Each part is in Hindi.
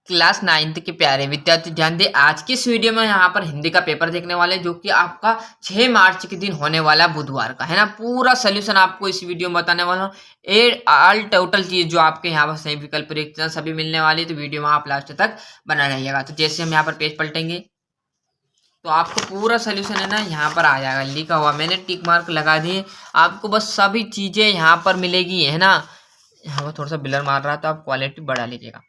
क्लास 9th के प्यारे विद्यार्थी ध्यान दें। आज की इस वीडियो में यहाँ पर हिंदी का पेपर देखने वाले हैं, जो कि आपका 6 मार्च के दिन होने वाला बुधवार का है ना। पूरा सोल्यूशन आपको इस वीडियो में बताने वाला हूँ। ऑल टोटल चीज जो आपके यहाँ पर सही विकल्प परीक्षा सभी मिलने वाली है, तो वीडियो में आप लास्ट तक बना रहिएगा। तो जैसे हम यहाँ पर पेज पलटेंगे तो आपको पूरा सोल्यूशन है ना यहाँ पर आ जाएगा लिखा हुआ। मैंने टिक मार्क लगा दिए, आपको बस सभी चीजें यहाँ पर मिलेगी है ना। यहाँ पर थोड़ा सा ब्लर मार रहा है तो आप क्वालिटी बढ़ा लीजिएगा।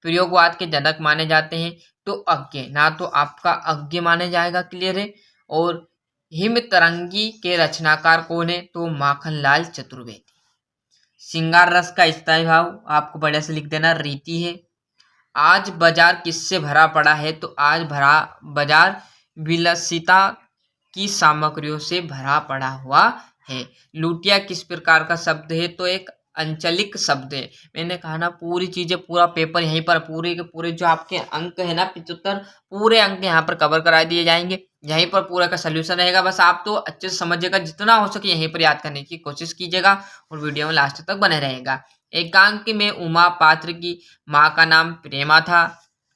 प्रयोगवाद के जनक माने जाते हैं तो अज्ञे, ना तो आपका अज्ञे माने जाएगा, क्लियर है। और हिम तरंगी के रचनाकार कौन है, तो माखनलाल चतुर्वेदी। श्रृंगार रस का स्थायी भाव आपको बढ़िया से लिख देना रीति है। आज बाजार किससे भरा पड़ा है, तो आज भरा बाजार विलासिता की सामग्रियों से भरा पड़ा हुआ है। लुटिया किस प्रकार का शब्द है, तो एक अंचलिक शब्द है। मैंने कहा ना पूरी चीजें पूरा पेपर यहीं पर पूरे के पूरे जो आपके अंक है ना 75 पूरे अंक यहाँ पर कवर करा दिए जाएंगे। यहीं पर पूरा का सोल्यूशन रहेगा, बस आप तो अच्छे से समझिएगा, जितना हो सके यहीं पर याद करने की कोशिश कीजिएगा और वीडियो में लास्ट तक बने रहेगा। एकांक में उमा पात्र की माँ का नाम प्रेमा था।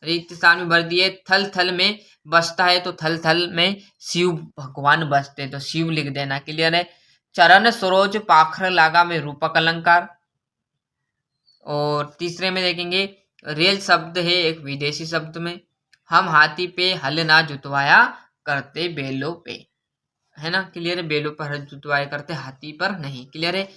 रिक्त स्थान में भर दिए, थल थल में बसता है तो थल थल में शिव भगवान बसते, तो शिव लिख देना, क्लियर है। चरण सरोज पाखर लागा में रूपक अलंकार। और तीसरे में देखेंगे रेल शब्द है एक विदेशी शब्द में। हम हाथी पे हल ना जुतवाया करते बेलों पे, है ना, क्लियर है। बेलों पर हल जुतवाया करते, हाथी पर नहीं, क्लियर है।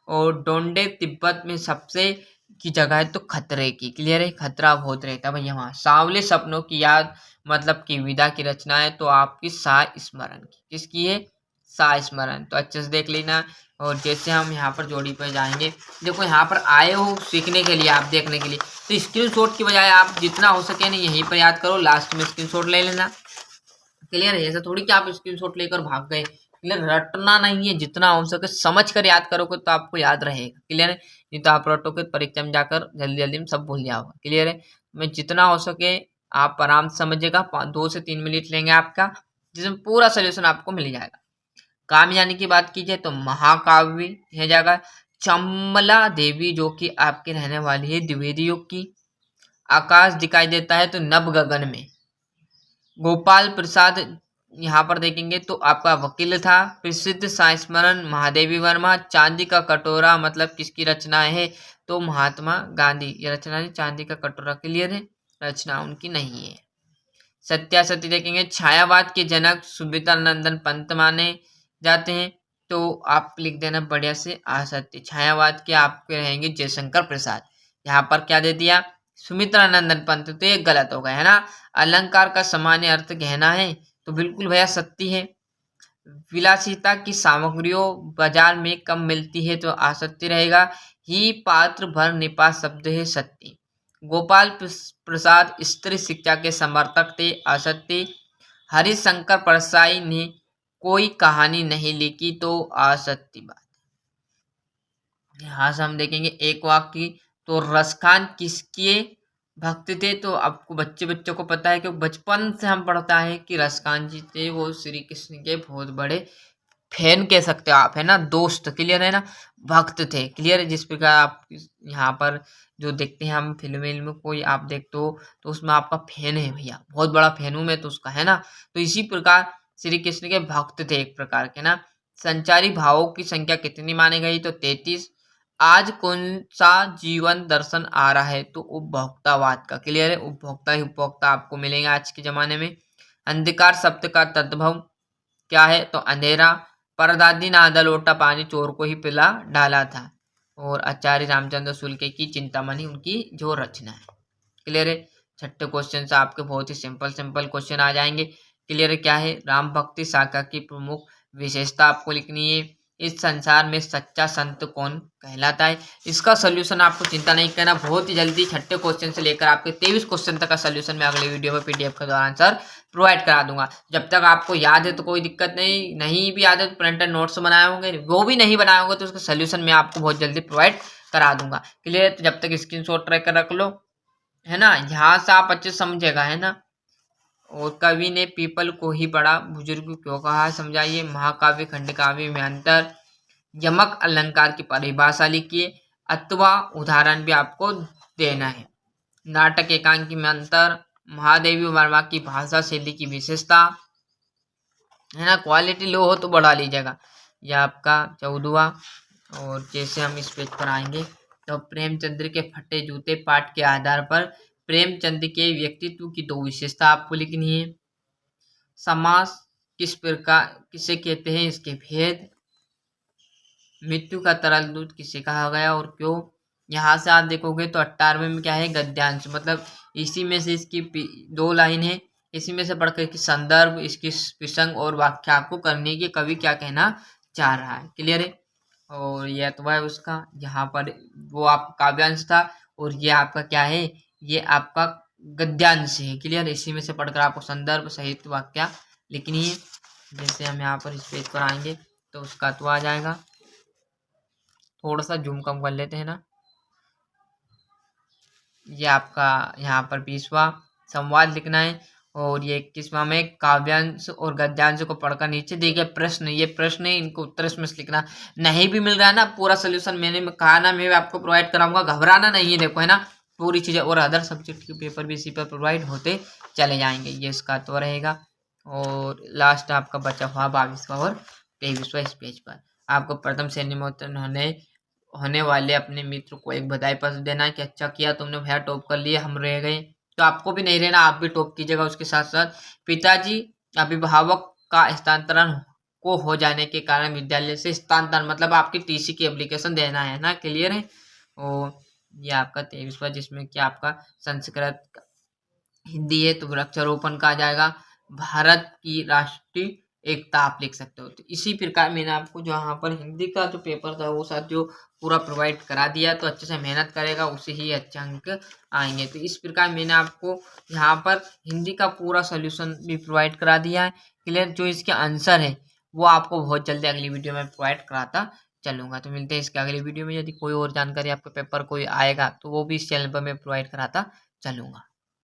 और डोंडे तिब्बत में सबसे की जगह है तो खतरे की, क्लियर है। खतरा बहुत रहता है भैया वहाँ। सांवले सपनों की याद मतलब की विदा की रचना है तो आपकी सा स्मरण की, किसकी है, सा स्मरण। तो अच्छे से देख लेना। और जैसे हम यहाँ पर जोड़ी पर जाएंगे, देखो यहाँ पर आए हो सीखने के लिए, आप देखने के लिए, तो स्क्रीनशॉट की बजाय आप जितना हो सके ना यहीं पर याद करो, लास्ट में स्क्रीनशॉट ले लेना, क्लियर है। ऐसा थोड़ी कि आप स्क्रीनशॉट लेकर भाग गए, क्लियर। रटना नहीं है, जितना हो सके समझ कर याद करोगे तो आपको याद रहेगा, क्लियर है। नहीं तो आप रटोगे परीक्षा में जाकर जल्दी जल्दी में सब भूल जाओगे, क्लियर है। मैं जितना हो सके आप आराम से समझिएगा, 2 से 3 मिनट लेंगे आपका, जिसमें पूरा सोल्यूशन आपको मिल जाएगा। काव्य यानी की बात की जाए तो महाकाव्य है जाएगा। चमला देवी जो कि आपके रहने वाली है द्विवेदी युग की। आकाश दिखाई देता है तो नभ गगन में। गोपाल प्रसाद यहाँ पर देखेंगे तो आपका वकील था। प्रसिद्ध संस्मरण महादेवी वर्मा। चांदी का कटोरा मतलब किसकी रचना है, तो महात्मा गांधी। ये रचना नहीं, चांदी का कटोरा, क्लियर है, रचना उनकी नहीं है। सत्यासती देखेंगे, छायावाद के जनक सुविता नंदन पंत माने जाते हैं, तो आप लिख देना बढ़िया से असत्य। छायावाद के आपके रहेंगे जयशंकर प्रसाद। यहाँ पर क्या दे दिया, सुमित्रा नंदन पंत, तो ये गलत हो गया है ना। अलंकार का सामान्य अर्थ गहना है, तो बिल्कुल भैया सत्य है। विलासिता की सामग्रियों बाजार में कम मिलती है, तो असत्य रहेगा। ही पात्र भर निपात शब्द है, सत्य। गोपाल प्रसाद स्त्री शिक्षा के समर्थक थे, असत्य। हरिशंकर परसाई ने कोई कहानी नहीं लिखी, तो असत्य बात। यहाँ से हम देखेंगे एक वाक्य, तो रसखान किसके भक्त थे, तो आपको बच्चों को पता है कि बचपन से हम पढ़ता है कि रसखान जी थे वो श्री कृष्ण के बहुत बड़े फैन कह सकते हो आप, है ना, दोस्त, क्लियर है ना, भक्त थे, क्लियर है। जिस प्रकार आप यहाँ पर जो देखते हैं हम फिल्म में कोई आप देखते हो तो उसमें आपका फैन है भैया, बहुत बड़ा फैन हूं मैं तो उसका, है ना। तो इसी प्रकार श्री कृष्ण के भक्त थे एक प्रकार के ना। संचारी भावों की संख्या कितनी मानी गई, तो 33। आज कौन सा जीवन दर्शन आ रहा है, तो उपभोक्तावाद का, क्लियर है। उपभोक्ता ही उपभोक्ता आपको मिलेंगे आज के जमाने में। अंधकार शब्द का तद्भव क्या है, तो अंधेरा। परदादी ने आधा लोटा पानी चोर को ही पिला डाला था। और आचार्य रामचंद्र शुक्ल की चिंतामणि उनकी जो रचना है, क्लियर है। छठे क्वेश्चन से आपके बहुत ही सिंपल सिंपल क्वेश्चन आ जाएंगे, क्लियर है। क्या है, राम भक्ति शाखा की प्रमुख विशेषता आपको लिखनी है। इस संसार में सच्चा संत कौन कहलाता है। इसका सोल्यूशन आपको चिंता नहीं करना, बहुत ही जल्दी छठे क्वेश्चन से लेकर आपके 23 क्वेश्चन तक का सोल्यूशन मैं अगले वीडियो में पीडीएफ के द्वारा आंसर प्रोवाइड करा दूंगा। जब तक आपको याद है तो कोई दिक्कत नहीं, नहीं भी याद है तो प्रिंटेड नोट्स बनाए होंगे, वो भी नहीं बनाए होंगे तो उसका सोल्यूशन मैं आपको बहुत जल्दी प्रोवाइड करा दूंगा, क्लियर है। तो जब तक स्क्रीनशॉट ट्रैक कर रख लो, है ना, यहाँ से आप अच्छे समझेगा, है ना। और कवि ने पीपल को ही बड़ा बुजुर्ग क्यों कहा, समझाइए। महाकाव्य खंड काव्य में अंतर। यमक अलंकार की परिभाषा लिखिए, अथवा उदाहरण भी आपको देना है। नाटक एकांकी में अंतर, महादेवी वर्मा की भाषा शैली की विशेषता, है ना। क्वालिटी लो हो तो बढ़ा लीजिएगा। यह आपका 14वां। और जैसे हम इस पेज पर आएंगे तो प्रेमचंद्र के फटे जूते पाठ के आधार पर प्रेमचंद के व्यक्तित्व की 2 विशेषता आपको लिखनी है। समास किस प्रकार किसे कहते हैं, इसके भेद, मृत्यु का तरल दूध किसे कहा गया और क्यों। यहाँ से आप देखोगे तो 18वें में क्या है, गद्यांश, मतलब इसी में से इसकी 2 लाइन है, इसी में से पढ़कर इसकी संदर्भ, इसकी प्रसंग और व्याख्या आपको करनी है कि कवि क्या कहना चाह रहा है। क्लियर है। और यह तो है उसका, यहाँ पर वो आपका काव्यांश था और ये आपका क्या है, ये आपका गद्यांश है। क्लियर। इसी में से पढ़कर आपको संदर्भ सहित वाक्या लिखनी है। जैसे हम यहाँ पर इस पेज पर आएंगे तो उसका तो आ जाएगा, थोड़ा सा जूम कम कर लेते हैं ना। ये आपका यहाँ पर 20वां संवाद लिखना है और ये 21वां में काव्यांश और गद्यांश को पढ़कर नीचे दिए गए प्रश्न, ये प्रश्न है, इनको उत्तर इसमें से लिखना। नहीं भी मिल रहा है ना पूरा सोल्यूशन, मैंने कहा ना मैं आपको प्रोवाइड कराऊंगा, घबराना नहीं है। देखो है ना, पूरी चीजें और अदर सब्जेक्ट के पेपर भी इसी पर प्रोवाइड होते चले जाएंगे। ये इसका तो रहेगा। और लास्ट आपका बचा हुआ 22वां और 23वां इस पेज पर आपको प्रथम श्रेणी में उत्तीर्ण होने वाले अपने मित्र को एक बधाई पत्र देना है कि अच्छा किया तुमने भैया, टॉप कर लिए, हम रह गए। तो आपको भी नहीं रहना, आप भी टॉप कीजिएगा। उसके साथ साथ पिताजी अभिभावक का स्थानांतरण को हो जाने के कारण विद्यालय से स्थानांतरण, मतलब आपकी टीसी की एप्लीकेशन देना है ना। क्लियर है। और ये आपका 23वां जिसमें कि आपका संस्कृत हिंदी है तो वृक्षारोपण का आ जाएगा। भारत की राष्ट्रीय एकता आप लिख सकते हो। तो इसी प्रकार मैंने आपको जो यहाँ पर हिंदी का जो पेपर था वो साथियों पूरा प्रोवाइड करा दिया। तो अच्छे से मेहनत करेगा उसे ही अच्छे अंक आएंगे। तो इस प्रकार मैंने आपको यहाँ पर हिंदी का पूरा सोल्यूशन भी प्रोवाइड करा दिया है। क्लियर। जो इसके आंसर है वो आपको बहुत जल्दी अगली वीडियो में प्रोवाइड कराता चलूंगा। तो मिलते हैं इसके अगली वीडियो में। यदि कोई और जानकारी आपके पेपर कोई आएगा तो वो भी इस चैनल पर मैं प्रोवाइड कराता चलूंगा।